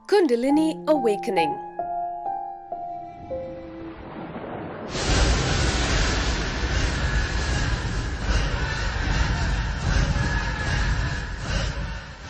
Kundalini Awakening.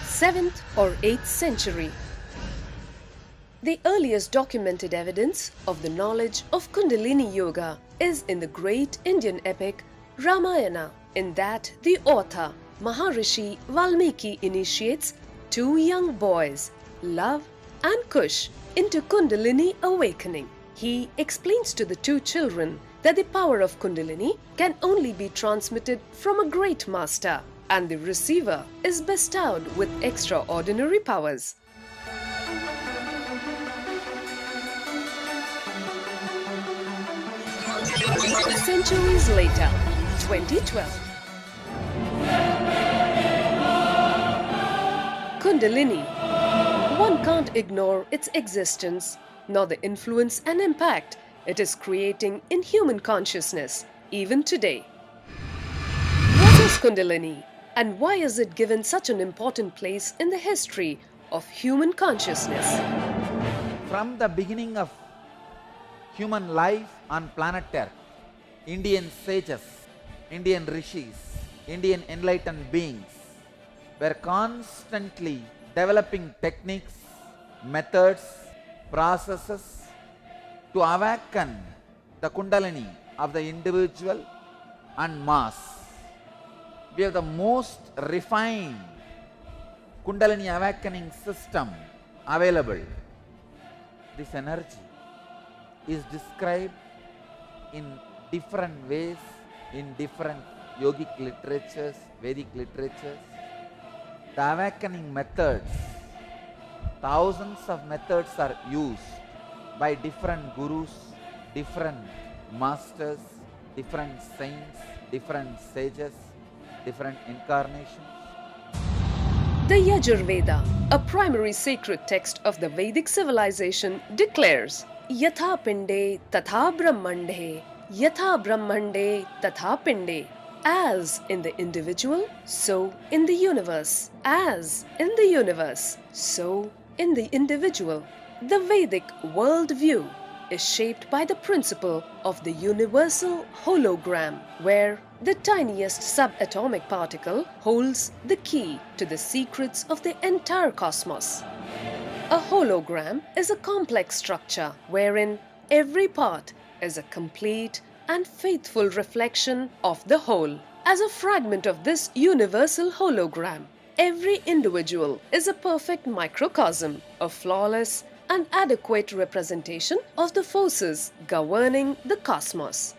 Seventh or 8th century. The earliest documented evidence of the knowledge of Kundalini Yoga is in the great Indian epic Ramayana, in that the author Maharishi Valmiki initiates 2 young boys, Luv and Kush, into Kundalini Awakening. He explains to the 2 children that the power of Kundalini can only be transmitted from a great master, and the receiver is bestowed with extraordinary powers. Centuries later, 2012. Kundalini. One can't ignore its existence, nor the influence and impact it is creating in human consciousness, even today. What is Kundalini, and why is it given such an important place in the history of human consciousness? From the beginning of human life on planet Earth, Indian sages, Indian Rishis, Indian enlightened beings were constantly developing techniques, methods, processes to awaken the Kundalini of the individual and mass. We have the most refined Kundalini awakening system available. This energy is described in different ways in different yogic literatures, Vedic literatures. The awakening methods, thousands of methods are used by different gurus, different masters, different saints, different sages, different incarnations. The Yajurveda, a primary sacred text of the Vedic civilization, declares Yatha Pinde Tatha Brahmande, Yatha Brahmande Tatha Pinde. As in the individual, so in the universe. As in the universe, so in the individual. The Vedic worldview is shaped by the principle of the universal hologram, where the tiniest subatomic particle holds the key to the secrets of the entire cosmos. A hologram is a complex structure wherein every part is a complete and faithful reflection of the whole. As a fragment of this universal hologram, every individual is a perfect microcosm, a flawless and adequate representation of the forces governing the cosmos.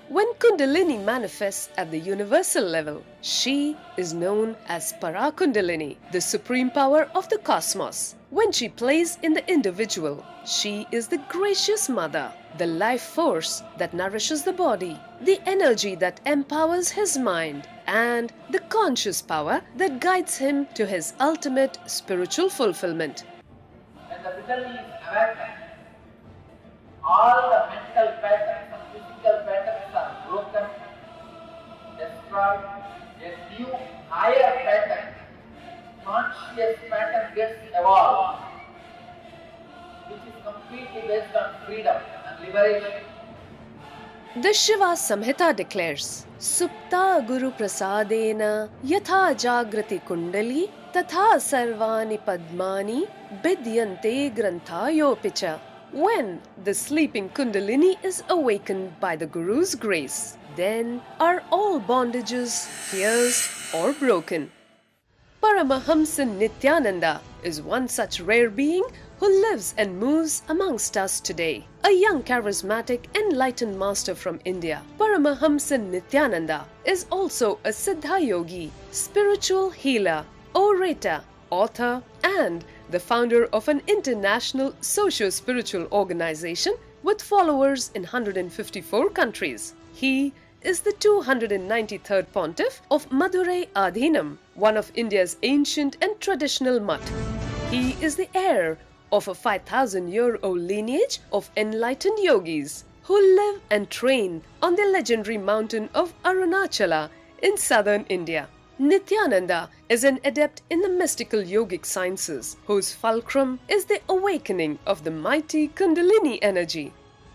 When Kundalini manifests at the universal level, she is known as Parakundalini, the supreme power of the cosmos. When she plays in the individual, she is the gracious mother, the life force that nourishes the body, the energy that empowers his mind, and the conscious power that guides him to his ultimate spiritual fulfillment. When the Kundalini is awakened, all the mental patterns and physical patterns are broken, destroyed. A new, higher pattern, conscious pattern gets evolved, which is completely based on freedom and liberation. The Shiva Samhita declares, Supta Guru Prasadena Yatha Jagrati Kundali Tatha Sarvani Padmani Bidyante Granthayopicha. When the sleeping Kundalini is awakened by the Guru's grace, then are all bondages, fears, or broken. Paramahamsa Nityananda is one such rare being who lives and moves amongst us today. A young charismatic enlightened master from India, Paramahamsa Nityananda is also a Siddha yogi, spiritual healer, orator, author, and the founder of an international socio-spiritual organization with followers in 154 countries. He is the 293rd Pontiff of Madurai Adhinam, one of India's ancient and traditional mutt. He is the heir of a 5,000-year-old lineage of enlightened yogis who live and train on the legendary mountain of Arunachala in southern India. Nityananda is an adept in the mystical yogic sciences, whose fulcrum is the awakening of the mighty Kundalini energy.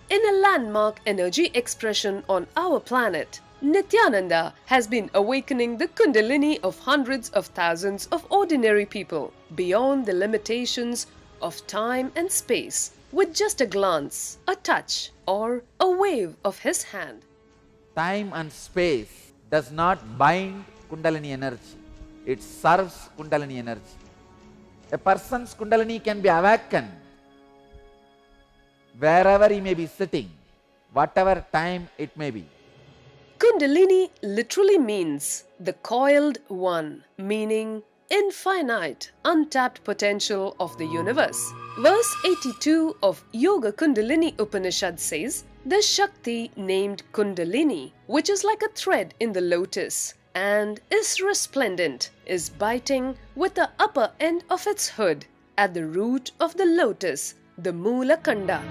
In a landmark energy expression on our planet, Nityananda has been awakening the Kundalini of hundreds of thousands of ordinary people beyond the limitations of time and space with just a glance, a touch, or a wave of his hand. Time and space does not bind Kundalini energy. It serves Kundalini energy. A person's Kundalini can be awakened wherever he may be sitting, whatever time it may be. Kundalini literally means the coiled one, meaning infinite, untapped potential of the universe. Verse 82 of Yoga Kundalini Upanishad says, the Shakti named Kundalini, which is like a thread in the lotus and is resplendent, is biting with the upper end of its hood at the root of the lotus, the Mula Kanda.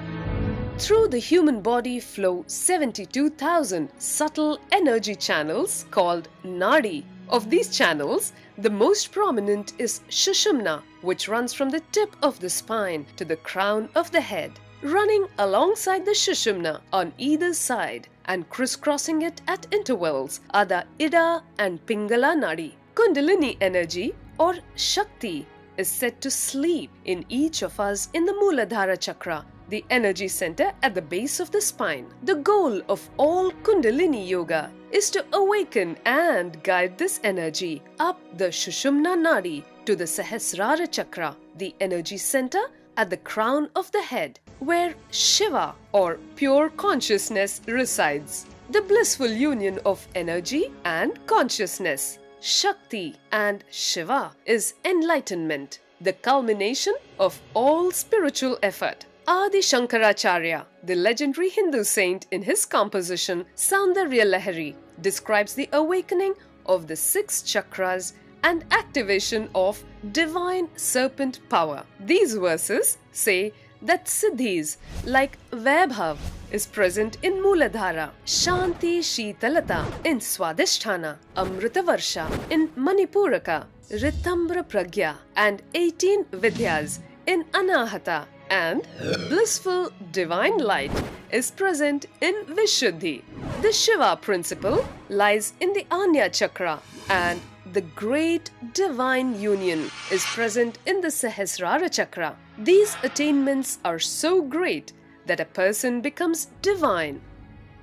Through the human body flow 72,000 subtle energy channels called Nadi. Of these channels, the most prominent is Sushumna, which runs from the tip of the spine to the crown of the head. Running alongside the Sushumna on either side and crisscrossing it at intervals are the Ida and Pingala Nadi. Kundalini energy or Shakti is said to sleep in each of us in the Muladhara Chakra, the energy center at the base of the spine. The goal of all Kundalini Yoga is to awaken and guide this energy up the Sushumna Nadi to the Sahasrara Chakra, the energy center at the crown of the head, where Shiva or pure consciousness resides. The blissful union of energy and consciousness, Shakti and Shiva, is enlightenment, the culmination of all spiritual effort. Adi Shankaracharya, the legendary Hindu saint, in his composition Saundarya Lahari, describes the awakening of the 6 chakras and activation of divine serpent power. These verses say that Siddhis like Vaibhav is present in Muladhara, Shanti Sheetalata in Swadhisthana, Amrita Varsha in Manipuraka, Ritambra Pragya and 18 Vidyas in Anahata, and blissful divine light is present in Vishuddhi. The Shiva principle lies in the Anya Chakra, and the great divine union is present in the Sahasrara Chakra. These attainments are so great that a person becomes divine.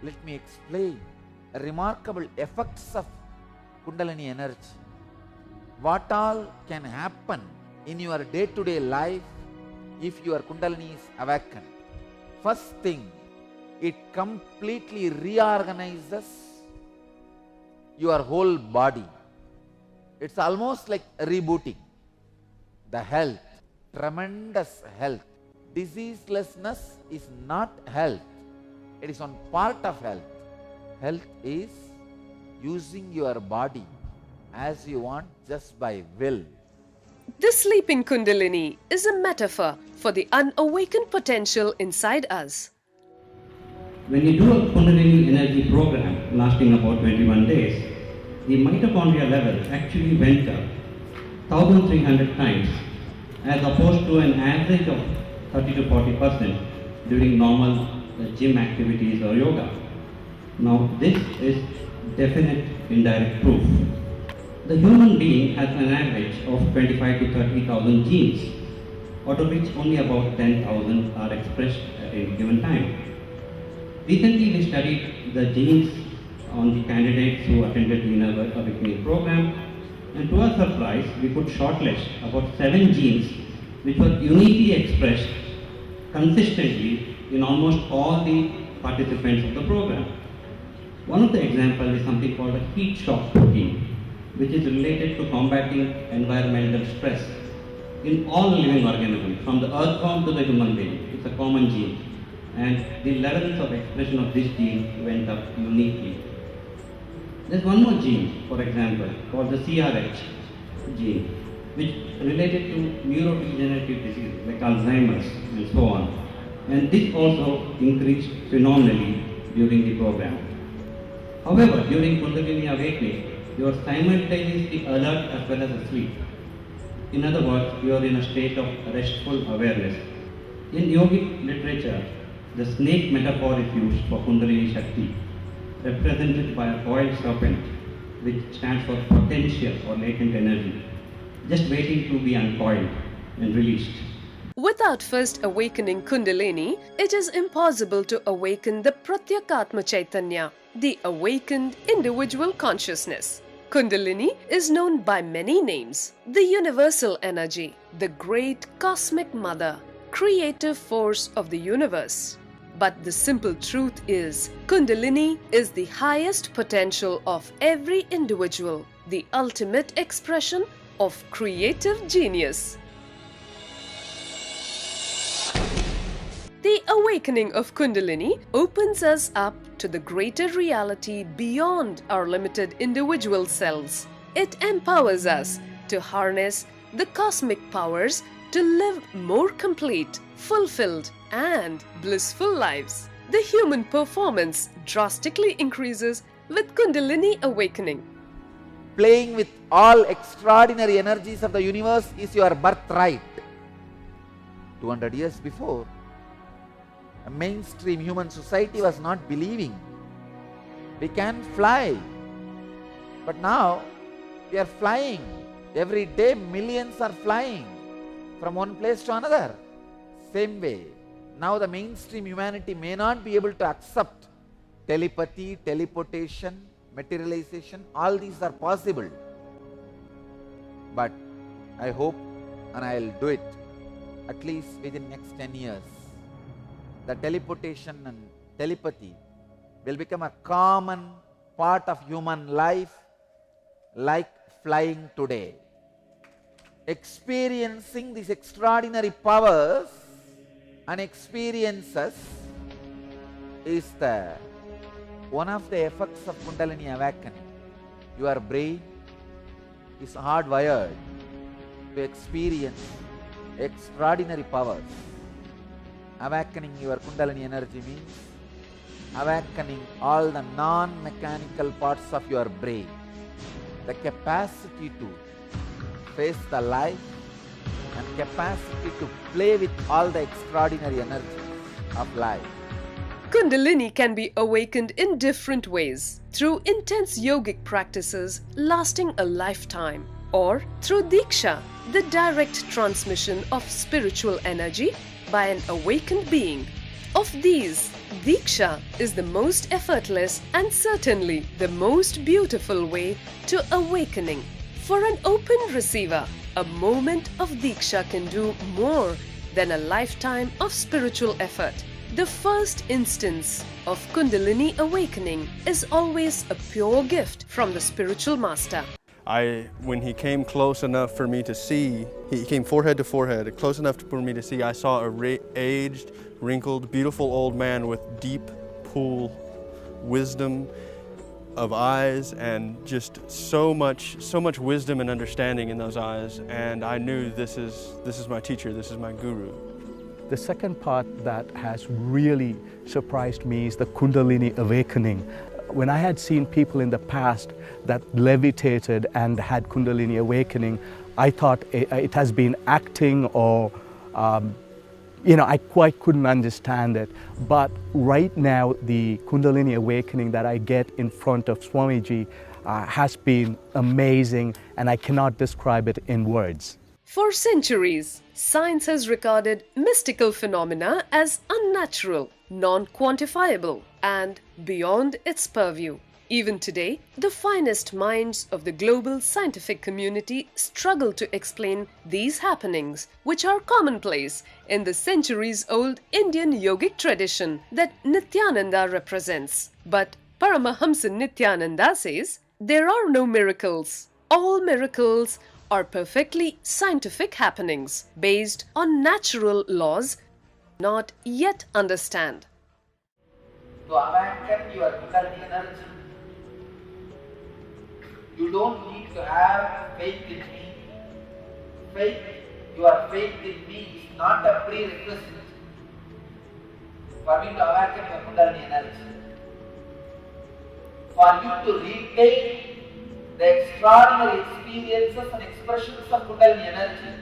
Let me explain the remarkable effects of Kundalini energy. What all can happen in your day-to-day life if your Kundalini is awakened? First thing, it completely reorganizes your whole body. It's almost like rebooting. The health, tremendous health. Diseaselessness is not health. It is one part of health. Health is using your body as you want just by will. The sleeping Kundalini is a metaphor for the unawakened potential inside us. When you do a Kundalini energy program lasting about 21 days, the mitochondria level actually went up 1,300 times as opposed to an average of 30 to 40% during normal gym activities or yoga. Now this is definite indirect proof. The human being has an average of 25 to 30,000 genes, out of which only about 10,000 are expressed at any given time. Recently we studied the genes on the candidates who attended the Awakening program, and to our surprise we could shortlist about 7 genes which were uniquely expressed consistently in almost all the participants of the program. One of the examples is something called a heat shock protein, which is related to combating environmental stress in all living organisms, from the earthworm to the human being. It's a common gene, and the levels of expression of this gene went up uniquely. There's one more gene, for example, called the CRH gene, which related to neurodegenerative diseases like Alzheimer's and so on. And this also increased phenomenally during the program. However, during Kundalini Awakening, you are simultaneously alert as well as asleep. In other words, you are in a state of restful awareness. In yogic literature, the snake metaphor is used for Kundalini Shakti, represented by a coiled serpent, which stands for potential or latent energy, just waiting to be uncoiled and released. Without first awakening Kundalini, it is impossible to awaken the Pratyekatma Chaitanya, the awakened individual consciousness. Kundalini is known by many names: the universal energy, the great cosmic mother, creative force of the universe. But the simple truth is, Kundalini is the highest potential of every individual, the ultimate expression of creative genius. The awakening of Kundalini opens us up to the greater reality beyond our limited individual selves. It empowers us to harness the cosmic powers to live more complete, fulfilled, and blissful lives. The human performance drastically increases with Kundalini awakening. Playing with all extraordinary energies of the universe is your birthright. 200 years before, a mainstream human society was not believing we can fly. But now we are flying. Every day millions are flying from one place to another. Same way, now the mainstream humanity may not be able to accept telepathy, teleportation, materialization. All these are possible. But I hope, and I will do it at least within next 10 years. The teleportation and telepathy will become a common part of human life, like flying today. Experiencing these extraordinary powers and experiences is one of the effects of Kundalini Awakening. Your brain is hardwired to experience extraordinary powers. Awakening your Kundalini energy means awakening all the non-mechanical parts of your brain, the capacity to face the life and capacity to play with all the extraordinary energies of life. Kundalini can be awakened in different ways: through intense yogic practices lasting a lifetime, or through Diksha, the direct transmission of spiritual energy by an awakened being. Of these, Diksha is the most effortless and certainly the most beautiful way to awakening. For an open receiver, a moment of Diksha can do more than a lifetime of spiritual effort. The first instance of Kundalini awakening is always a pure gift from the spiritual master. When he came close enough for me to see, he came forehead to forehead, close enough for me to see, I saw a aged, wrinkled, beautiful old man with deep pool wisdom of eyes, and just so much wisdom and understanding in those eyes. And I knew this is my teacher, this is my guru. The second part that has really surprised me is the Kundalini awakening. When I had seen people in the past that levitated and had Kundalini awakening, I thought it has been acting, or I quite couldn't understand it. But right now, the Kundalini awakening that I get in front of Swamiji has been amazing, and I cannot describe it in words. For centuries, science has regarded mystical phenomena as unnatural, non-quantifiable, and beyond its purview. Even today, the finest minds of the global scientific community struggle to explain these happenings, which are commonplace in the centuries-old Indian yogic tradition that Nityananda represents. But Paramahamsa Nityananda says, there are no miracles. All miracles are perfectly scientific happenings based on natural laws not yet understand. To awaken your Kundalini energy, you don't need to have faith in me. Your faith in me is not a prerequisite for me to awaken your Kundalini energy. For you to retain the extraordinary experiences and expressions of Kundalini energy,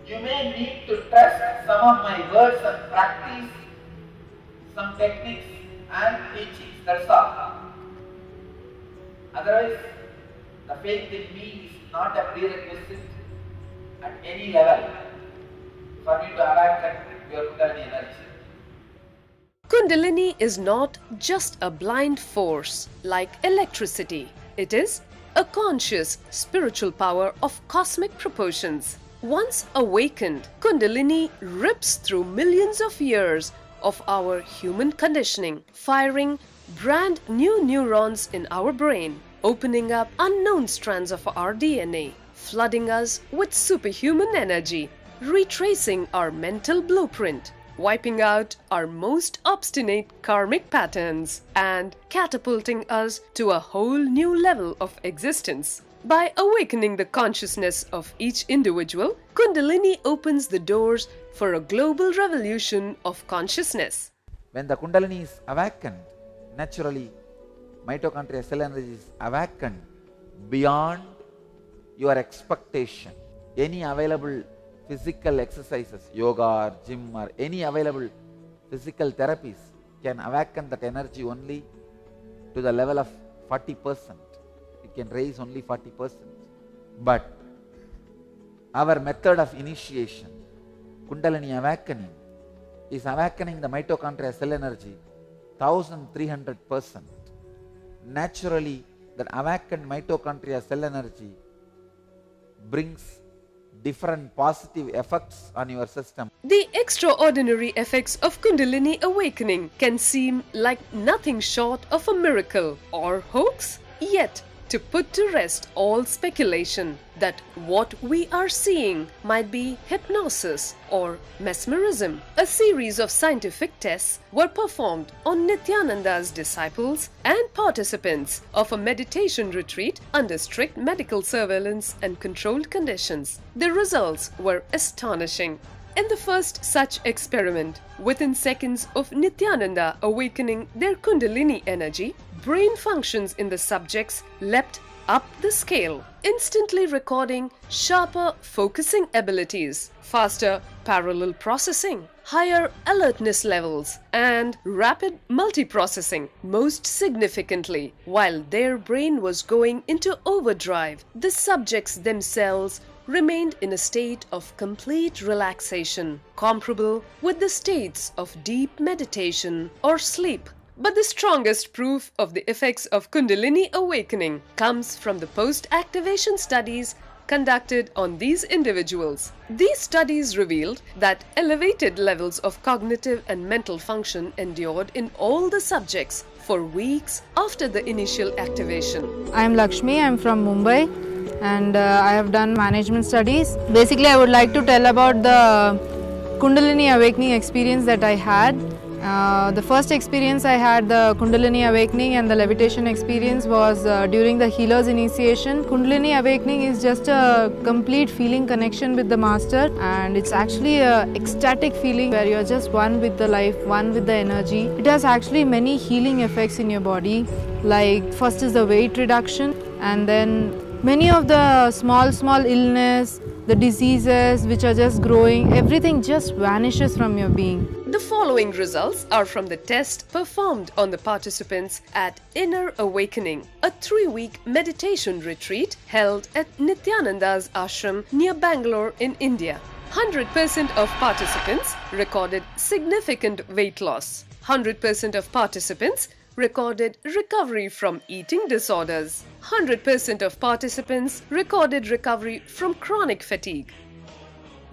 you may need to trust some of my words and practice some techniques and teachings, that's all. Otherwise, the faith in me is not a prerequisite at any level for me to awaken your Kundalini energy. Kundalini is not just a blind force like electricity. It is a conscious spiritual power of cosmic proportions. Once awakened, Kundalini rips through millions of years of our human conditioning, firing brand new neurons in our brain, opening up unknown strands of our DNA, flooding us with superhuman energy, retracing our mental blueprint, wiping out our most obstinate karmic patterns, and catapulting us to a whole new level of existence. By awakening the consciousness of each individual, Kundalini opens the doors for a global revolution of consciousness. When the Kundalini is awakened, naturally mitochondrial cell energy is awakened beyond your expectation. Any available physical exercises, yoga or gym or any available physical therapies can awaken that energy only to the level of 40%. It can raise only 40%. But our method of initiation, Kundalini Awakening, is awakening the mitochondrial cell energy 1300%. Naturally, that awakened mitochondrial cell energy brings different positive effects on your system. The extraordinary effects of Kundalini Awakening can seem like nothing short of a miracle or hoax, yet to put to rest all speculation that what we are seeing might be hypnosis or mesmerism. A series of scientific tests were performed on Nityananda's disciples and participants of a meditation retreat under strict medical surveillance and controlled conditions. The results were astonishing. In the first such experiment, within seconds of Nityananda awakening their Kundalini energy, brain functions in the subjects leapt up the scale, instantly recording sharper focusing abilities, faster parallel processing, higher alertness levels, and rapid multiprocessing. Most significantly, while their brain was going into overdrive, the subjects themselves remained in a state of complete relaxation, comparable with the states of deep meditation or sleep. But the strongest proof of the effects of Kundalini Awakening comes from the post-activation studies conducted on these individuals. These studies revealed that elevated levels of cognitive and mental function endured in all the subjects for weeks after the initial activation. I am Lakshmi, I am from Mumbai, and I have done management studies. Basically, I would like to tell about the Kundalini Awakening experience that I had. The first experience I had, the Kundalini Awakening and the levitation experience, was during the healer's initiation. Kundalini Awakening is just a complete feeling connection with the master, and it's actually an ecstatic feeling where you're just one with the life, one with the energy. It has actually many healing effects in your body. Like, first is the weight reduction, and then many of the small illness, the diseases which are just growing, everything just vanishes from your being. The following results are from the test performed on the participants at Inner Awakening, a 3-week meditation retreat held at Nityananda's ashram near Bangalore in India. 100% of participants recorded significant weight loss. 100% of participants recorded recovery from eating disorders. 100% of participants recorded recovery from chronic fatigue.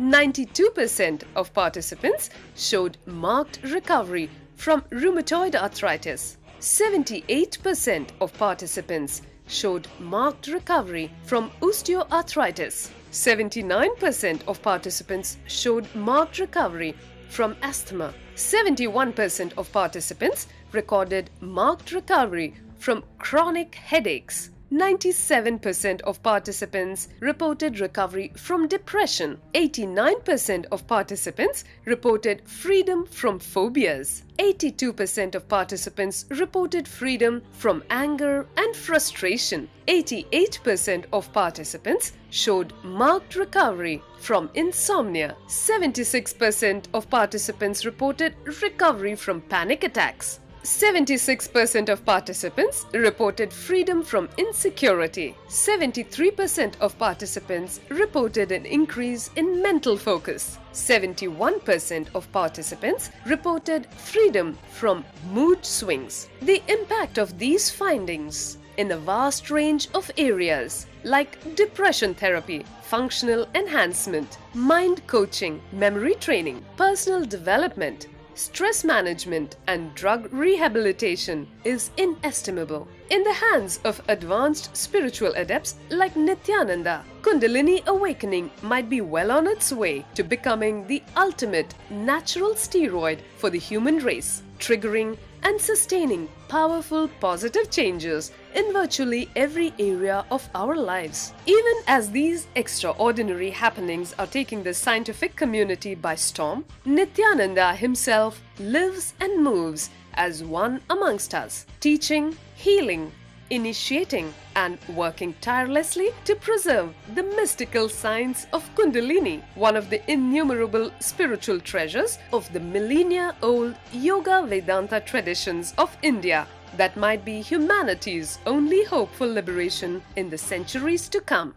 92% of participants showed marked recovery from rheumatoid arthritis. 78% of participants showed marked recovery from osteoarthritis. 79% of participants showed marked recovery from asthma. 71% of participants recorded marked recovery from chronic headaches. 97% of participants reported recovery from depression. 89% of participants reported freedom from phobias. 82% of participants reported freedom from anger and frustration. 88% of participants showed marked recovery from insomnia. 76% of participants reported recovery from panic attacks. 76% of participants reported freedom from insecurity. 73% of participants reported an increase in mental focus. 71% of participants reported freedom from mood swings. The impact of these findings in a vast range of areas like depression therapy, functional enhancement, mind coaching, memory training, personal development, stress management and drug rehabilitation is inestimable. In the hands of advanced spiritual adepts like Nityananda, Kundalini Awakening might be well on its way to becoming the ultimate natural steroid for the human race, triggering and sustaining powerful positive changes in virtually every area of our lives. Even as these extraordinary happenings are taking the scientific community by storm, Nityananda himself lives and moves as one amongst us, teaching, healing, initiating and working tirelessly to preserve the mystical science of Kundalini, one of the innumerable spiritual treasures of the millennia-old Yoga Vedanta traditions of India that might be humanity's only hope for liberation in the centuries to come.